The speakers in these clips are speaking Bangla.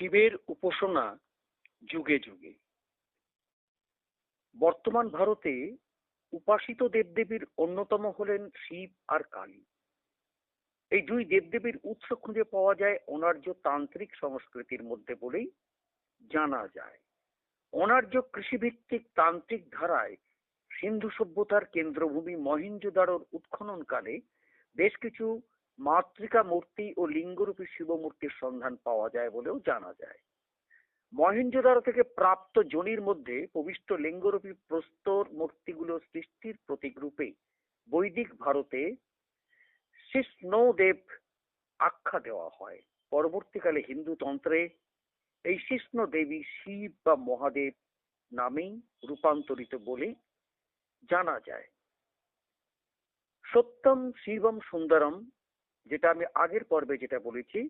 শিবের উপাসনা যুগে যুগে। বর্তমান ভারতে উপাসিত দেবদেবীর অন্যতম হলেন শিব আর কালী। এই দুই দেবদেবীর উৎস খুঁজে পাওয়া যায় অনার্য তান্ত্রিক সংস্কৃতির মধ্যে বলেই জানা যায়। অনার্য কৃষিভিত্তিক তান্ত্রিক ধারায় সিন্ধু সভ্যতার কেন্দ্রভূমি মহেঞ্জোদারোর উৎখননকালে বেশ কিছু মাতৃকা মূর্তি ও লিঙ্গরূপী শিবমূর্তির সন্ধান পাওয়া যায় বলেও জানা যায়। মহেঞ্জোদারো থেকে প্রাপ্ত যোনির মধ্যে প্রবিষ্ট লিঙ্গরূপী প্রস্তর মূর্তিগুলো সৃষ্টির প্রতীক রূপে বৈদিক ভারতে শিষ্ণদেব আখ্যা দেওয়া হয়। পরবর্তীকালে হিন্দু তন্ত্রে এই শিষ্ণ দেবী শিব বা মহাদেব নামেই রূপান্তরিত বলে জানা যায়। সত্যম শিবম সুন্দরম, যেটা আমি আগের পর্বে যেটা বলেছি,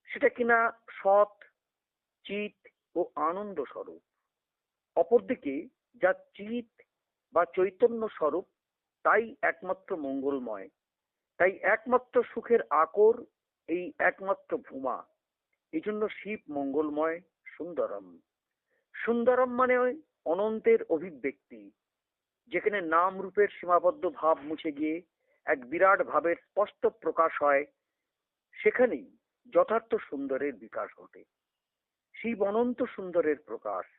সেটা কিনা সৎ, চিত ও আনন্দ স্বরূপ। অপরদিকে যা চিত বা চৈতন্য স্বরূপ তাই একমাত্র মঙ্গলময়, তাই একমাত্র সুখের আকর, এই একমাত্র ভূমা। এই জন্য শিব মঙ্গলময়, সুন্দরম। সুন্দরম মানে অনন্তের অভিব্যক্তি, যেখানে নাম রূপের সীমাবদ্ধ ভাব মুছে গিয়ে এক বিরাট ভাবের স্পষ্ট প্রকাশ হয়, সেখানেই যথার্থ সুন্দরের বিকাশ ঘটে। শিব অনন্ত সুন্দরের প্রকাশ,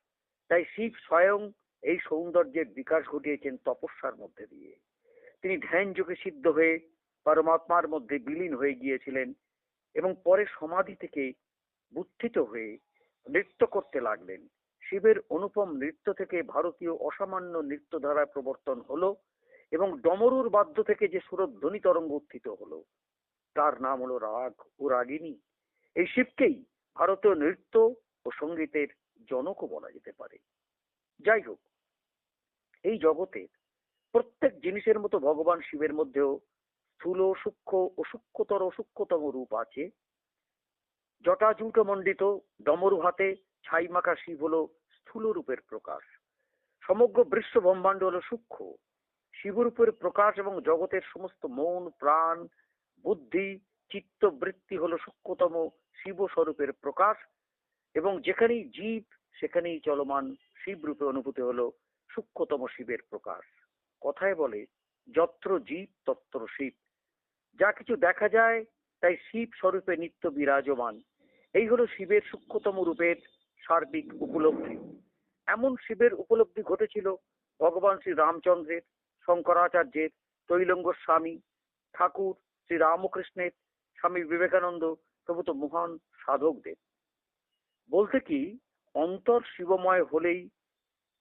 তাই শিব স্বয়ং এই সৌন্দর্যের বিকাশ ঘটিয়েছেন তপস্যার মধ্যে দিয়ে। তিনি ধ্যান যোগে সিদ্ধ হয়ে পরমাত্মার মধ্যে বিলীন হয়ে গিয়েছিলেন এবং পরে সমাধি থেকে বুদ্ধিত হয়ে নৃত্য করতে লাগলেন। শিবের অনুপম নৃত্য থেকে ভারতীয় অসামান্য নৃত্যধারার প্রবর্তন হলো এবং ডমরুর বাদ্য থেকে যে সুরধ্বনি তরঙ্গ উত্থিত হলো, তার নাম হলো রাগ ও রাগিনী। এই শিবকেই ভারতীয় নৃত্য ও সঙ্গীতের জনকও বলা যেতে পারে। যাই হোক, এই জগতের প্রত্যেক জিনিসের মতো ভগবান শিবের মধ্যেও স্থূল, সূক্ষ্ম ও সূক্ষ্মতম রূপ আছে। জটাজূট মণ্ডিত ডমরু হাতে ছাই মাখা শিব হলো স্থূল রূপের প্রকাশ। সমগ্র বিশ্ব ব্রহ্মাণ্ড হলো সূক্ষ্ম শিবরূপের প্রকাশ এবং জগতের সমস্ত মন, প্রাণ, বুদ্ধি, চিত্ত, বৃত্তি হলো সূক্ষ্মতম শিব স্বরূপের প্রকাশ এবং যেখানেই জীব সেখানেই চলমান শিব রূপে অনুভূতি হলো সূক্ষ্মতম শিবের প্রকাশ। কথায় বলে যত্র জীব তত্র শিব। যা কিছু দেখা যায় তাই শিব স্বরূপে নিত্য বিরাজমান। এই হলো শিবের সূক্ষ্মতম রূপের সার্বিক উপলব্ধি। এমন শিবের উপলব্ধি ঘটেছিল ভগবান শ্রী রামচন্দ্রের, শঙ্করাচার্যের, তৈলঙ্গ স্বামী ঠাকুর, শ্রী রামকৃষ্ণের, স্বামী বিবেকানন্দ প্রভৃত মহান সাধকদের। বলতে কি, অন্তর শিবময় হলেই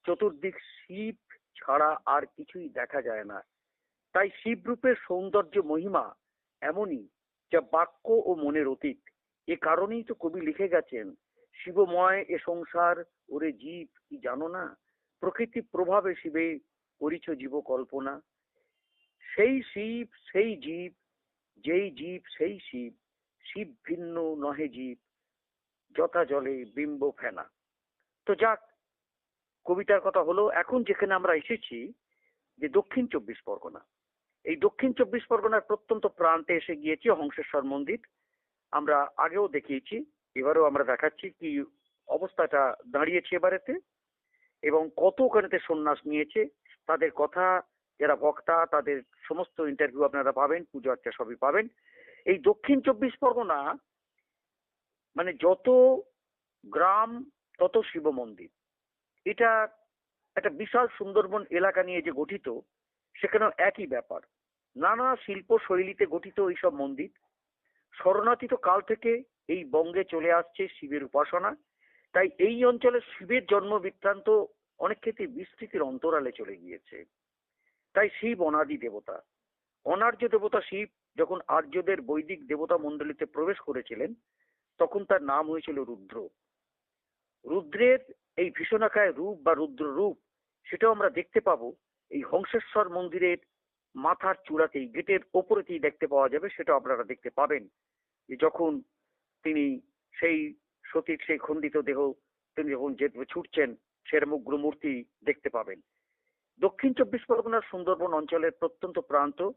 চতুর্দিক শিব ছাড়া আর কিছুই দেখা যায় না। তাই শিব রূপের সৌন্দর্য মহিমা এমনই যা বাক্য ও মনের অতীত। এ কারণেই তো কবি লিখে গেছেন, শিবময় এ সংসার ওরে জীব কি জানো না, প্রকৃতি প্রভাবে শিবে করিছ জীব কল্পনা। সেই শিব সেই জীব, যেই জীব সেই শিব, শিব ভিন্ন নহে জীব, যথা জলে বিম্ব ফেনা। তো যাক, কবিতার কথা হলো। এখন যেখানে আমরা এসেছি যে দক্ষিণ চব্বিশ পরগনা, এই দক্ষিণ চব্বিশ পরগনার প্রত্যন্ত প্রান্তে এসে গিয়েছি হংসেশ্বর মন্দির। আমরা আগেও দেখিয়েছি, এবারেও আমরা দেখাচ্ছি কি অবস্থাটা দাঁড়িয়েছে এবারেতে এবং কত ওখানেতে সন্ন্যাস নিয়েছে, তাদের কথা, যারা বক্তা তাদের সমস্ত ইন্টারভিউ আপনারা পাবেন, পুজো আর্চা সবই পাবেন। এই দক্ষিণ চব্বিশ পরগনা মানে যত গ্রাম তত শিব মন্দির। এটা একটা বিশাল সুন্দরবন এলাকা নিয়ে যে গঠিত, সেখানেও একই ব্যাপার। নানা শিল্প শৈলীতে গঠিত এইসব মন্দির। শরণাতীত কাল থেকে এই বঙ্গে চলে আসছে শিবের উপাসনা। তাই এই অঞ্চলে শিবের জন্ম বৃত্তান্ত অনেক ক্ষেত্রে বিস্তৃতির অন্তরালে চলে গিয়েছে। তাই শিব অনাদি দেবতা। অনার্য দেবতা শিব যখন আর্যদের বৈদিক দেবতা মণ্ডলীতে প্রবেশ করেছিলেন, তখন তার নাম হয়েছিল রুদ্র। রুদ্রের এই ভীষণাকায় রূপ বা রুদ্র রূপ, সেটাও আমরা দেখতে পাবো এই হংসেশ্বর মন্দিরের মাথার চূড়াতেই, গেটের ওপরেতেই দেখতে পাওয়া যাবে। সেটা আপনারা দেখতে পাবেন যে যখন তিনি সেই সতীর সেই খণ্ডিত দেহ তিনি যখন ছুটছেন, সেরকম উগ্র মূর্তি দেখতে পাবেন। দক্ষিণ চব্বিশ পরগনার সুন্দরবন অঞ্চলের প্রত্যন্ত প্রান্ত,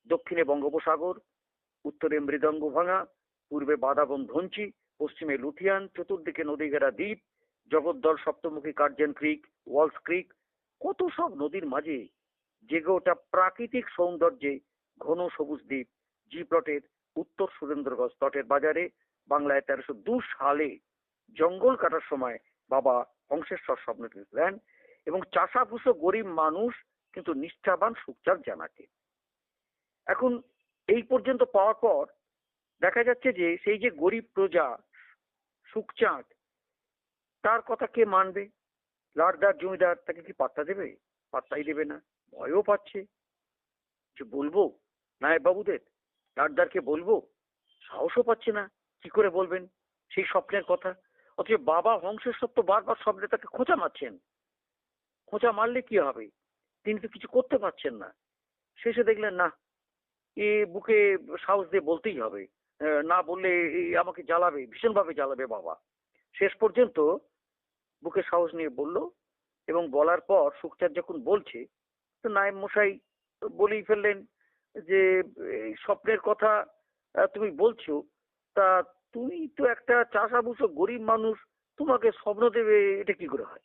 দক্ষিণে বঙ্গোপসাগর, উত্তরে মৃদঙ্গ ভাঙা, পূর্বে বাদাবন ধঞ্চি, পশ্চিমে লুথিয়ান, চতুর্দিকে নদী ঘেরা দ্বীপ, জগদ্দল, সপ্তমুখী কার্জন ক্রিক, ওয়ালস ক্রিক, কত সব নদীর মাঝে জেগে ওঠা প্রাকৃতিক সৌন্দর্যে ঘন সবুজ দ্বীপ। জি প্লটের উত্তর সুরেন্দ্রগঞ্জ তটের বাজারে বাংলায় 1302 সালে জঙ্গল কাটার সময় বাবা হংসেশ্বর স্বপ্ন দেখলেন এবং চাষাভুষো গরিব মানুষ কিন্তু নিষ্ঠাবান সুখচাঁদ জানাকে। এখন এই পর্যন্ত পাওয়ার পর দেখা যাচ্ছে যে সেই যে গরিব প্রজা সুখচাঁদ, তার কথা কে মানবে? লাটদার জমিদার তাকে কি পাত্তা দেবে? পাত্তাই দেবে না, ভয়ও পাচ্ছে যে বলবো নায়েব বাবুদের, লাটদারকে বলবো, সাহসও পাচ্ছে না কি করে বলবেন সেই স্বপ্নের কথা। অথচ বাবা হংসেশ্বর তো বারবার স্বপ্নে তাকে খোঁচা মারছেন। খোঁচা মারলে কি হবে? তিনি তো কিছু করতে পারছেন না। শেষে দেখলেন না, এ বুকে সাহস দিয়ে বলতেই হবে, না বললে আমাকে জ্বালাবে, ভীষণভাবে জ্বালাবে বাবা। শেষ পর্যন্ত বুকে সাহস নিয়ে বলল এবং বলার পর সুখচাঁদ যখন বলছে, তো নায়েব মশাই বলেই ফেললেন যে এই স্বপ্নের কথা তুমি বলছো, তা তুমি তো একটা চাষাভুষো গরিব মানুষ, তোমাকে স্বপ্ন দেবে এটা কি করে হয়?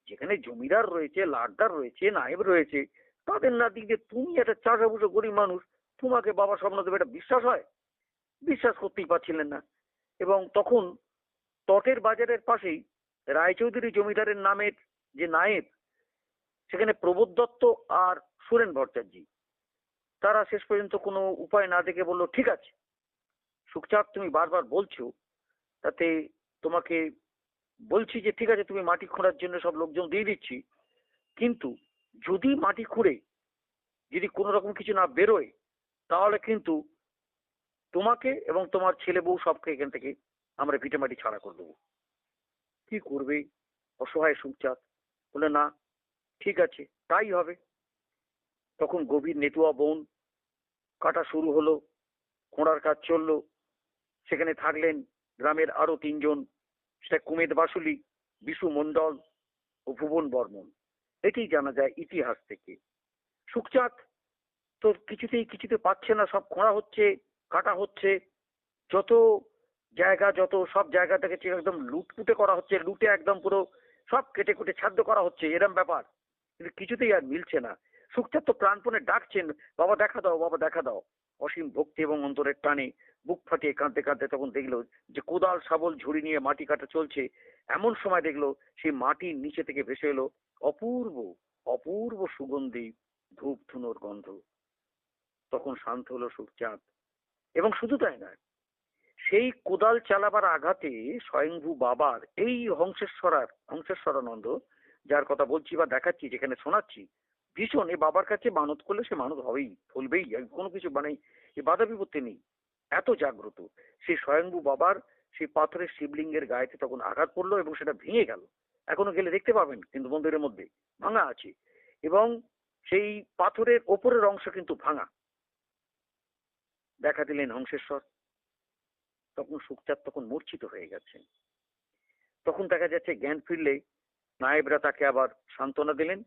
যেখানে জমিদার রয়েছে, লাটদার রয়েছে, নায়েব রয়েছে, তাদের না দিকে তুমি একটা চাষাভুষো গরিব মানুষ, তোমাকে বাবা স্বপ্ন দেবে, এটা বিশ্বাস হয়? বিশ্বাস করতেই পারছিলেন না। এবং তখন তটের বাজারের পাশেই রায়চৌধুরী জমিদারের নামের যে নায়েব, সেখানে প্রবোধ দত্ত আর সুরেন ভট্টাচার্য, তারা শেষ পর্যন্ত কোনো উপায় না দেখে বলল, ঠিক আছে সুখচাঁদ, তুমি বারবার বলছো, তাতে তোমাকে বলছি যে ঠিক আছে, তুমি মাটি খোঁড়ার জন্য সব লোকজন দিয়ে দিচ্ছি, কিন্তু যদি মাটি খুঁড়ে যদি কোনো রকম কিছু না বেরোয়, তাহলে কিন্তু তোমাকে এবং তোমার ছেলে বউ সবকে এখান থেকে আমরা ভিটেমাটি ছাড়া করে দেবো। কি করবে অসহায় সুখচাঁদ? বলে, না ঠিক আছে, তাই হবে। তখন গভীর নেতুয়া বন কাটা শুরু হলো, খোঁড়ার কাজ চললো। সেখানে থাকলেন গ্রামের আরো তিনজন, সেটা কুমেদ বাসুলি, বিশু মণ্ডল ও ভুবন বর্মন। এটি জানা যায় ইতিহাস থেকে। সুখচাঁদ তো কিছুতে পাচ্ছে না, সব খোঁড়া হচ্ছে, কাটা হচ্ছে, যত জায়গা, যত সব জায়গা থেকে একদম লুটপুটে করা হচ্ছে, লুটে একদম পুরো সব কেটে কুটে ছাদ্য করা হচ্ছে, এরম ব্যাপার। কিন্তু কিছুতেই আর মিলছে না। সুখচাঁদ তো প্রাণপণে ডাকছেন, বাবা দেখা দাও, বাবা দেখা দাও। অসীম ভক্তি এবং অন্তরের টানে বুক ফাটিয়ে কাঁদতে কাঁদতে তখন দেখলো যে কোদাল শাবল ঝুড়ি নিয়ে মাটি কাটা চলছে। এমন সময় দেখলো সেই মাটির নিচে থেকে ভেসে এলো অপূর্ব অপূর্ব সুগন্ধি ধূপ ধুনোর গন্ধ। তখন শান্ত হলো সুখচাঁদ। এবং শুধু তাই নয়, সেই কোদাল চালাবার আঘাতে স্বয়ংভূ বাবার এই হংসেশ্বরানন্দ, যার কথা বলছি বা দেখাচ্ছি, যেখানে শোনাচ্ছি, ভীষণ এ বাবার কাছে মানত করলে সে মানত হবেই, ফলবেই, কোনো কিছু মানে এ বাধা বিপত্তি নেই, এত জাগ্রত। সেই স্বয়ংভূ বাবার সেই পাথরের শিবলিঙ্গের গায়েতে তখন আঘাত পড়লো এবং সেটা ভেঙে গেল। এখনো গেলে দেখতে পাবেন কিন্তু মন্দিরের মধ্যে ভাঙা আছে, এবং সেই পাথরের ওপরের অংশ কিন্তু ভাঙা। দেখা দিলেন হংসেশ্বর। তখন সুখচাঁদ তখন মূর্ছিত হয়ে গেছেন। তখন দেখা যাচ্ছে জ্ঞান ফিরলে নায়েবরা তাকে আবার সান্ত্বনা দিলেন,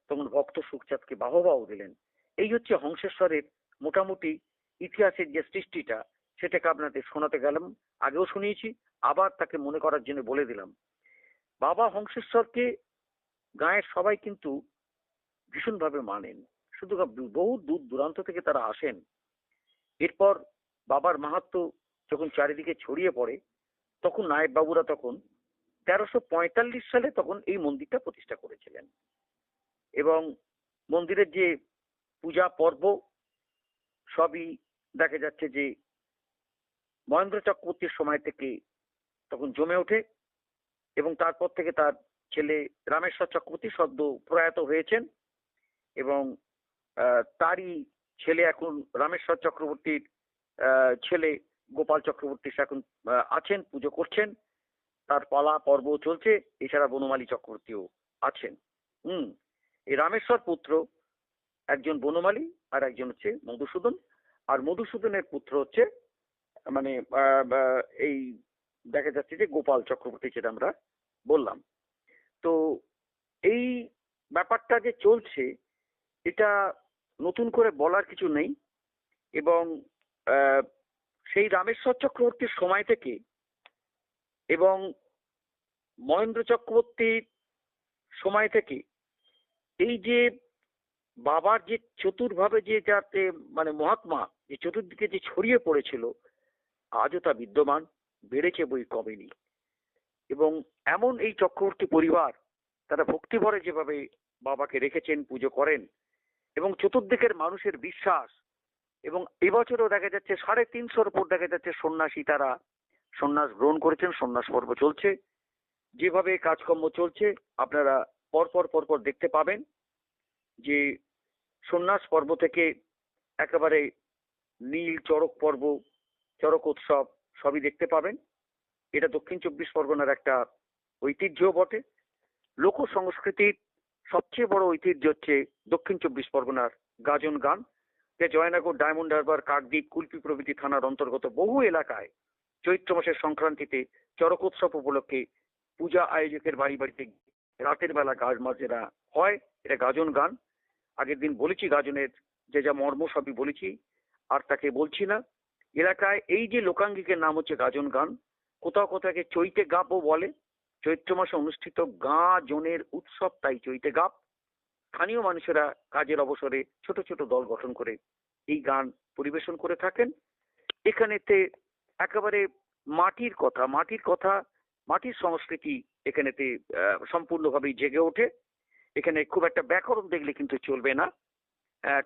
তখন ভক্ত সুখচাঁদকে বাহবাও দিলেন। এই হচ্ছে হংসেশ্বরের মোটামুটি ইতিহাসের যে সৃষ্টিটা, সেটাকে আপনাদের শোনাতে গেলাম। আগেও শুনিয়েছি, আবার তাকে মনে করার জন্য বলে দিলাম। বাবা হংসেশ্বরকে গাঁয়ের সবাই কিন্তু ভীষণভাবে মানেন, শুধু বহু দূর দূরান্ত থেকে তারা আসেন। এরপর বাবার মাহাত্ম্য যখন চারিদিকে ছড়িয়ে পড়ে, তখন নায়েব বাবুরা তখন 1345 সালে তখন এই মন্দিরটা প্রতিষ্ঠা করেছিলেন। এবং মন্দিরের যে পূজা পর্ব সবই দেখা যাচ্ছে যে মহেন্দ্র চক্রবর্তীর সময় থেকে তখন জমে ওঠে, এবং তারপর থেকে তার ছেলে রামেশ্বর চক্রবর্তী সদ্য প্রয়াত হয়েছেন, এবং তারই ছেলে এখন রামেশ্বর চক্রবর্তীর ছেলে গোপাল চক্রবর্তী সে এখন আছেন, পুজো করছেন, তার পালা পর্ব চলছে। এছাড়া বনমালী চক্রবর্তীও আছেন। এই রামেশ্বর পুত্র একজন বনমালী, আর একজন হচ্ছে মধুসূদন। আর মধুসূদনের পুত্র হচ্ছে মানে এই দেখা যাচ্ছে যে গোপাল চক্রবর্তী, যেটা আমরা বললাম। তো এই ব্যাপারটা যে চলছে, এটা নতুন করে বলার কিছু নেই। এবং সেই রামেশ্বর চক্রবর্তীর সময় থেকে এবং মহেন্দ্র চক্রবর্তীর সময় থেকে এই যে বাবার যে চতুর্ভাবে যে যাতে মানে মহাত্মা যে চতুর্দিকে যে ছড়িয়ে পড়েছিল, আজও তা বিদ্যমান, বেড়েছে বই কমেনি। এবং এমন এই চক্রবর্তী পরিবার তারা ভক্তিভরে যেভাবে বাবাকে রেখেছেন, পুজো করেন, এবং চতুর্দিকের মানুষের বিশ্বাস, এবং এবছরও দেখা যাচ্ছে 350-র উপর দেখা যাচ্ছে সন্ন্যাসী তারা সন্ন্যাস গ্রহণ করেছেন, সন্ন্যাস পর্ব চলছে। যেভাবে কাজকর্ম চলছে আপনারা পরপর দেখতে পাবেন যে সন্ন্যাস পর্ব থেকে একেবারে নীল চড়ক পর্ব, চড়ক উৎসব সবই দেখতে পাবেন। এটা দক্ষিণ 24 পরগনার একটা ঐতিহ্য বটে। লোক সংস্কৃতির সবচেয়ে বড় ঐতিহ্য হচ্ছে দক্ষিণ 24 পরগনার গাজন গান, যা জয়নগর, ডায়মন্ড হারবার, কাকদ্বীপ, কুলপি প্রভৃতি থানার অন্তর্গত বহু এলাকায় চৈত্র মাসের সংক্রান্তিতে চড়ক উৎসব উপলক্ষে পূজা আয়োজকের বাড়ি বাড়িতে রাতের বেলা গাছ মাজেরা হয়। এটা গাজন গান। আগের দিন বলেছি গাজনের যে যা মর্ম সবই বলেছি, আর তাকে বলছি না। এলাকায় এই যে লোকাঙ্গিকের নাম হচ্ছে গাজন গান, কোথাও কোথাও চৈতে গাপও বলে। চৈত্র মাসে অনুষ্ঠিত গাজনের উৎসব, তাই চৈতে গাপ। স্থানীয় মানুষেরা কাজের অবসরে ছোট ছোট দল গঠন করে এই গান পরিবেশন করে থাকেন। এখানেতে একেবারে মাটির কথা, মাটির সংস্কৃতি এখানেতে সম্পূর্ণভাবেই জেগে ওঠে। এখানে খুব একটা ব্যাকরণ দেখলে কিন্তু চলবে না,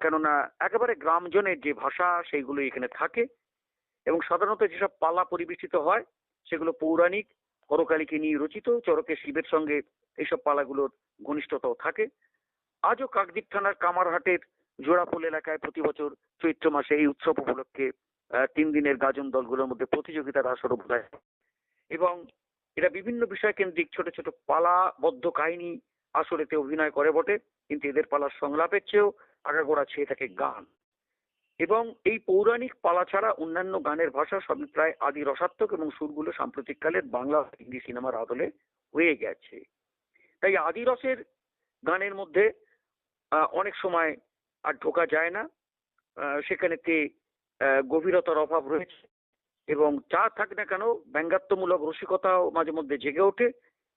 কেননা একেবারে গ্রামজনের যে ভাষা সেইগুলো এখানে থাকে। এবং সাধারণত যেসব পালা পরিবেশিত হয় সেগুলো পৌরাণিক, করকালীকে নিয়ে রচিত। চড়কে শিবের সঙ্গে এইসব পালাগুলোর ঘনিষ্ঠতাও থাকে। আজও কাকদ্বীপ থানার কামারহাটের জোড়াপোল এলাকায় প্রতি বছর চৈত্র মাসে এই উৎসব উপলক্ষে 3 দিনের গাজন দলগুলোর মধ্যে প্রতিযোগিতার আসর বোঝায়। এবং এরা বিভিন্ন বিষয় কেন্দ্রিক ছোট ছোট পালাবদ্ধ কাহিনী আসরেতে অভিনয় করে বটে, কিন্তু এদের পালার সংলাপের চেয়েও আগাগোড়া ছেয়ে থাকে গান। এবং এই পৌরাণিক পালা ছাড়া অন্যান্য গানের ভাষা সবই প্রায় আদি রসাত্মক, এবং সুরগুলো সাম্প্রতিককালের বাংলা হিন্দি সিনেমার আদলে হয়ে গেছে। তাই আদি রসের গানের মধ্যে অনেক সময় আর ঢোকা যায় না। সেখানেতে গভীরতার অভাব রয়েছে, এবং যা থাক না কেন ব্যঙ্গাত্মমূলক রসিকতাও মাঝে মধ্যে জেগে ওঠে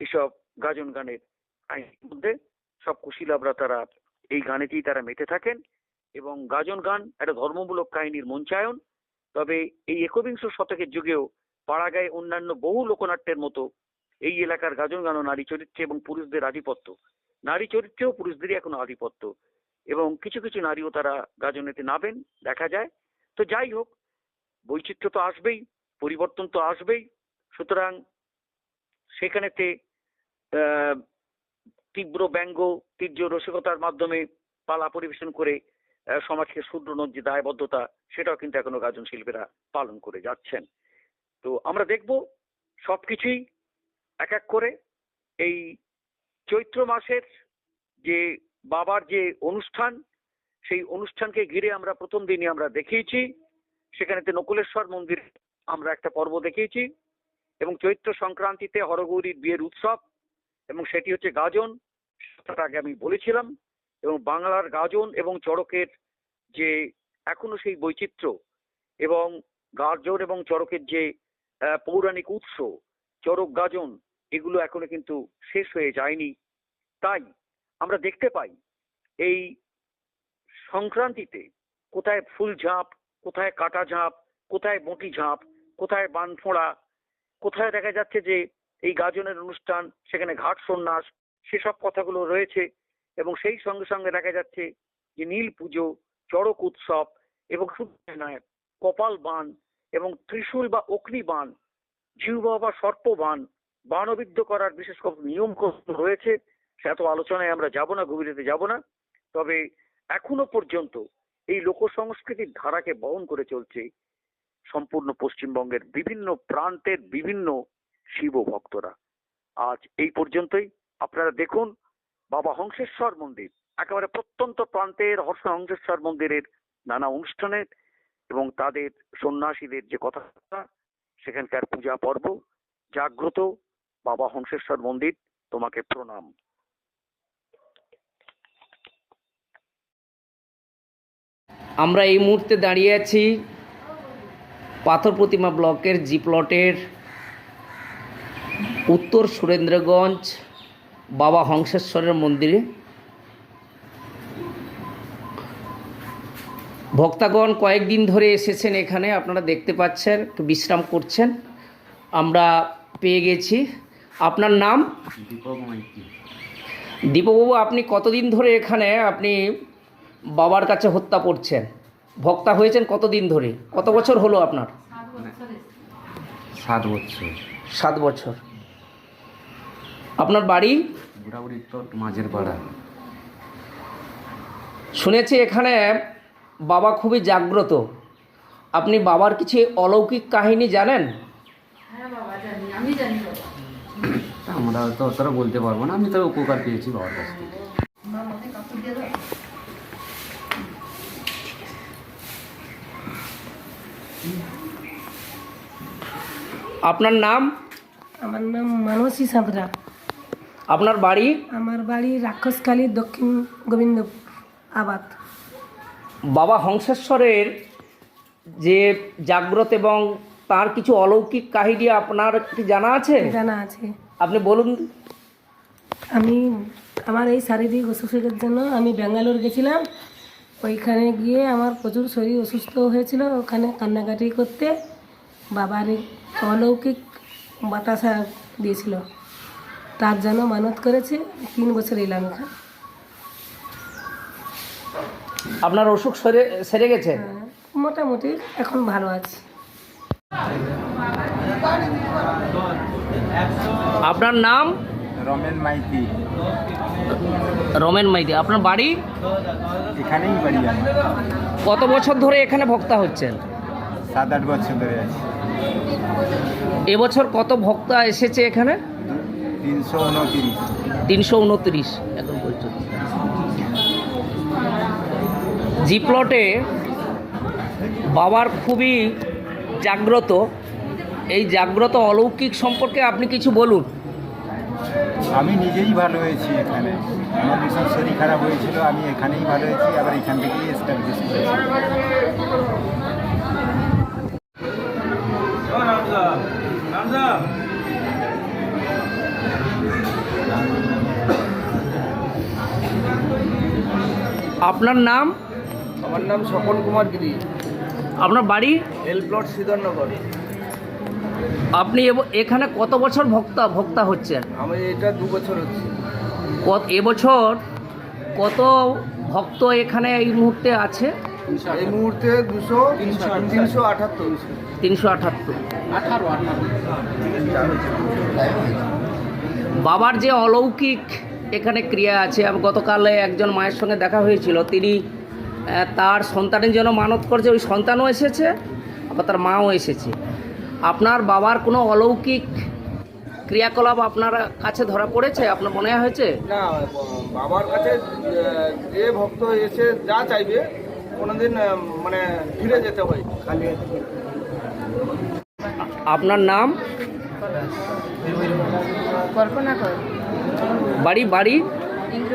এসব গাজন গানের কাহিনীর মধ্যে। সব কুশীলাবরা তারা এই গানেতেই তারা মেতে থাকেন। এবং গাজন গান একটা ধর্মমূলক কাহিনীর মঞ্চায়ন। তবে এই একবিংশ শতকের যুগেও পাড়াগাঁয়ে অন্যান্য বহু লোকনাট্যের মতো এই এলাকার গাজন গানও নারী চরিত্রে এবং পুরুষদের আধিপত্য, নারী চরিত্রেও পুরুষদেরই এখনো আধিপত্য, এবং কিছু কিছু নারীও তারা গাজনেতে নাবেন দেখা যায়। তো যাই হোক, বৈচিত্র্য তো আসবেই, পরিবর্তন তো আসবেই। সুতরাং সেখানেতে তীব্র ব্যঙ্গ, তীর্য রসিকতার মাধ্যমে পালা পরিবেশন করে সমাজকে শুধরানোর যে দায়বদ্ধতা, সেটাও কিন্তু এখনো গাজন শিল্পীরা পালন করে যাচ্ছেন। তো আমরা দেখব সবকিছুই এক এক করে। এই চৈত্র মাসের যে বাবার যে অনুষ্ঠান, সেই অনুষ্ঠানকে ঘিরে আমরা প্রথম দিনই আমরা দেখিয়েছি, সেখানেতে নকুলেশ্বর মন্দিরে আমরা একটা পর্ব দেখিয়েছি। এবং চৈত্র সংক্রান্তিতে হরগৌরীর বিয়ের উৎসব, এবং সেটি হচ্ছে গাজন, তার আগে আমি বলেছিলাম। এবং বাংলার গাজন এবং চড়কের যে এখনো সেই বৈচিত্র্য, এবং গাজন এবং চড়কের যে পৌরাণিক উৎস চড়ক গাজন, এগুলো এখনো কিন্তু শেষ হয়ে যায়নি। তাই আমরা দেখতে পাই এই সংক্রান্তিতে কোথায় ফুল ঝাঁপ, কোথায় কাটা ঝাঁপ, কোথায় বঁটি ঝাঁপ, কোথায় বান ফোঁড়া, কোথায় দেখা যাচ্ছে যে এই গাজনের অনুষ্ঠান, সেখানে ঘাট সন্ন্যাস, সেসব কথাগুলো রয়েছে। এবং সেই সঙ্গে সঙ্গে দেখা যাচ্ছে যে নীল পুজো, চড়ক উৎসব, এবং শুধু নয়, কপাল বান এবং ত্রিশূল বা অগ্নি বান, জিহ্বা বা সর্প বান, বানবিদ্ধ করার বিশেষ নিয়ম রয়েছে। সে এত আলোচনায় আমরা যাব না, গভীরতে যাব না। তবে এখনো পর্যন্ত এই লোক সংস্কৃতির ধারাকে বহন করে চলছে সম্পূর্ণ পশ্চিমবঙ্গের বিভিন্ন প্রান্তের বিভিন্ন শিব ভক্তরা। আজ এই পর্যন্তই। আপনারা দেখুন বাবা হংসেশ্বর মন্দির, একেবারে প্রত্যন্ত প্রান্তের হংসেশ্বর মন্দিরের নানা অনুষ্ঠানের এবং তাদের সন্ন্যাসীদের যে কথাবার্তা, সেখানকার পূজা পর্ব। জাগ্রত বাবা হংসেশ্বর মন্দির, তোমাকে প্রণাম। আমরা এই মুহূর্তে দাঁড়িয়ে আছি পাথর প্রতিমা ব্লকের জি প্লটের উত্তর সুরেন্দ্রগঞ্জ বাবা হংসেশ্বরের মন্দিরে ভক্তগণ কয়েকদিন ধরে এসেছেন এখানে, আপনারা দেখতে পাচ্ছেন একটু বিশ্রাম করছেন। আমরা পেয়ে গেছি। আপনার নাম? দীপক মাইতি। দীপকবাবু, আপনি কতদিন ধরে এখানে আপনি বাবার কাছে হত্যা করছেন? ভক্তা হয়েছেন কতদিন ধরে? কত বছর হলো আপনার? 7 বছর। 7 বছর। আপনার বাড়ি? বুড়াবুড়ি তো মাঝের পাড়া। শুনেছি এখানে বাবা খুবই জাগ্রত। আপনি বাবার কিছু অলৌকিক কাহিনী জানেন? আমরা তো অতটা বলতে পারবো না, আমি তো উপকার পেয়েছি বাবার কাছ থেকে। আপনার নাম? আমার নাম মানসী সাঁতরা। আপনার বাড়ি? আমার বাড়ি রাক্ষসখালী, দক্ষিণ গোবিন্দপুর আবাদ। বাবা হংসেশ্বরের যে জাগ্রত এবং তার কিছু অলৌকিক কাহিনী আপনার কি জানা আছে? জানা আছে। আপনি বলুন। আমি আমার এই শারীরিক অসুখের জন্য আমি ব্যাঙ্গালোর গেছিলাম। ওইখানে গিয়ে আমার প্রচুর শরীর অসুস্থ হয়েছিল। ওখানে কান্নাকাটি করতে বাবার এই অলৌকিক বাতাসা দিয়েছিল, তার জন্য মানত করেছে। 3 বছর এলাম এখানে। আপনার অসুখ সেরে গেছে? হ্যাঁ, মোটামুটি এখন ভালো আছি। আপনার নাম? রমেন মাইতি। রমেন মাইতি। আপনার বাড়ি? এখানেই বাড়ি আমার। কত বছর ধরে এখানে ভক্তা হচ্ছেন? 7-8 বছর ধরে আছি। এবছর কত ভক্তা এসেছে এখানে? 329। 329 এখন পর্যন্ত। জি প্লটে বাবার খুবই জাগ্রত। এই জাগ্রত অলৌকিক সম্পর্কে আপনি কিছু বলুন। আমি নিজেই ভালো হয়েছি এখানে। আমার ভীষণ শরীর খারাপ হয়েছিল, আমি এখানেই ভালো হয়েছি, আবার এখান থেকেই এস্টাবলিশ করেছি। আপনার নাম? আমার নাম স্বপন কুমার গিরি। আপনার বাড়ি? এল প্লট শ্রীধরনগর। আপনি এখানে কত বছর ভক্তা হচ্ছেন? আমি এটা 2 বছর হচ্ছে। এবছর কত ভক্ত এখানে এই মুহূর্তে আছে? এই মুহূর্তে 378। 378। বাবার যে অলৌকিক এখানে ক্রিয়া আছে, আমি গতকালে একজন মায়ের সঙ্গে দেখা হয়েছিল, তিনি তার সন্তানের জন্য মানত করছে, ওই সন্তানও এসেছে, আবার তার মাও এসেছে। আপনার বাবার কোনো অলৌকিক ক্রিয়াকলাপ আপনার কাছে ধরা পড়েছে, আপনার মনে হয়েছে? না, বাবার কাছে যে ভক্ত এসে যা চাইবে কোনোদিন মানে ফিরে যেতে হয় খালি। আপনার নাম? কল্পনা কর। বাড়ি? ইন্দ্র।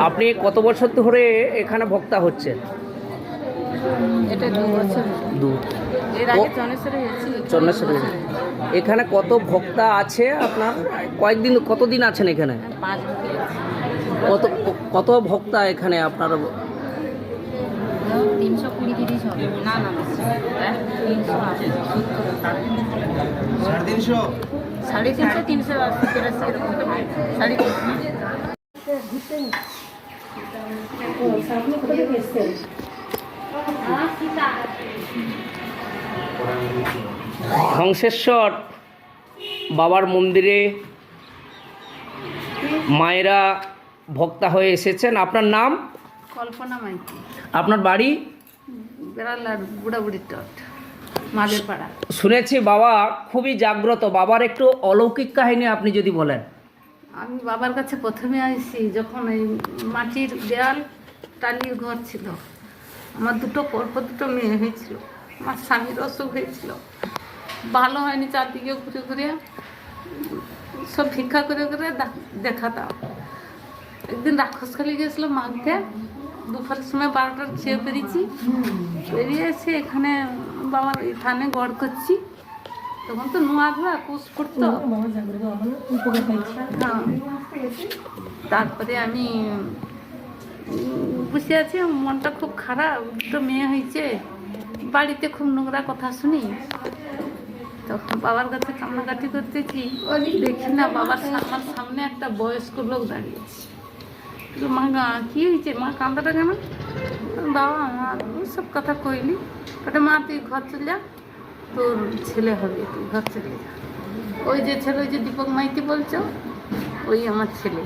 আপনি কত বছর ধরে এখানে ভক্তা হচ্ছেন? এটা 2 বছর। এর আগে চনেশ্বরে হয়েছি। চন্দ্রেশ্বরে। এখানে কত ভক্তা আছে আপনার? কতদিন আছেন এখানে? 5 বছর। কত ভক্তা এখানে আপনার? 320-30 হবে। না 380। 350, 380, 83 এরকম তো হয়। 350। আপনি কোথা থেকে এসছেন? হংসেশ্বর বাবার মন্দিরে মায়েরা ভক্তা হয়ে এসেছেন। আপনার নাম? কল্পনা মাইতি। আপনার বাড়ি? বেড়ালার বুড়াবুড়ি টট, মাদের পাড়া। শুনেছি বাবা খুবই জাগ্রত। বাবার একটু অলৌকিক কাহিনী আপনি যদি বলেন। আমি বাবার কাছে প্রথমে আসি যখন এই মাটির দেয়াল টালির ঘর ছিল। আমার পরপর দুটো মেয়ে হয়েছিল। আমার স্বামীর অসুখ হয়েছিল, ভালো হয়নি। চারদিকে ঘুরে ঘুরে সব ভিক্ষা করে দেখাতাম। একদিন রাক্ষসখালী গেছিলাম মাঘকে, দুপুরের সময় 12টার খেয়ে বেরিয়েছি। বেরিয়ে এসে এখানে বাবার এখানে গড় করছি। তখন তো নোয়া ধোয়া কুশ ফুটতো। বাবা জাগরে বাবা না উপকার পাইছি। হ্যাঁ। তারপরে আমি বসে আছি, মনটা খুব খারাপ, দুটো মেয়ে হয়েছে, বাড়িতে খুব নোংরা কথা শুনি। তখন বাবার কাছে কান্নাকাটি করতেছি, দেখি না বাবার আমার সামনে একটা বয়স্ক লোক দাঁড়িয়েছে। মা কি হয়েছে, মা কান্দাটা কেন? বাবা আমার সব কথা কইলি। ওটা মা তুই ঘর চলে যা, তোর ছেলে হবে, তুই ঘর চলে যা। ওই যে ছেলে, ওই যে দীপক মাইতি বলছো, ওই আমার ছেলে।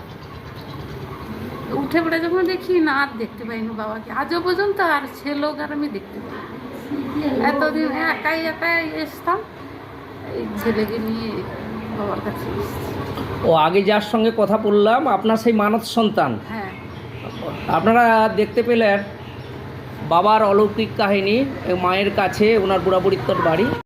উঠে পড়ে যখন দেখি না, আর দেখতে পাইনি বাবাকে আজও পর্যন্ত, আর সে লোক আর আমি দেখতে পাই। এতদিন একাই এসতাম, এই ছেলেকে নিয়ে বাবার কাছে এসেছি। ও আগে যার সঙ্গে কথা বললাম আপনার সেই মানত সন্তান, হ্যাঁ, আপনারা দেখতে পেলেন বাবার অলৌকিক কাহিনী। মায়ের কাছে ওনার বুড়াবুড়ির তোর বাড়ি।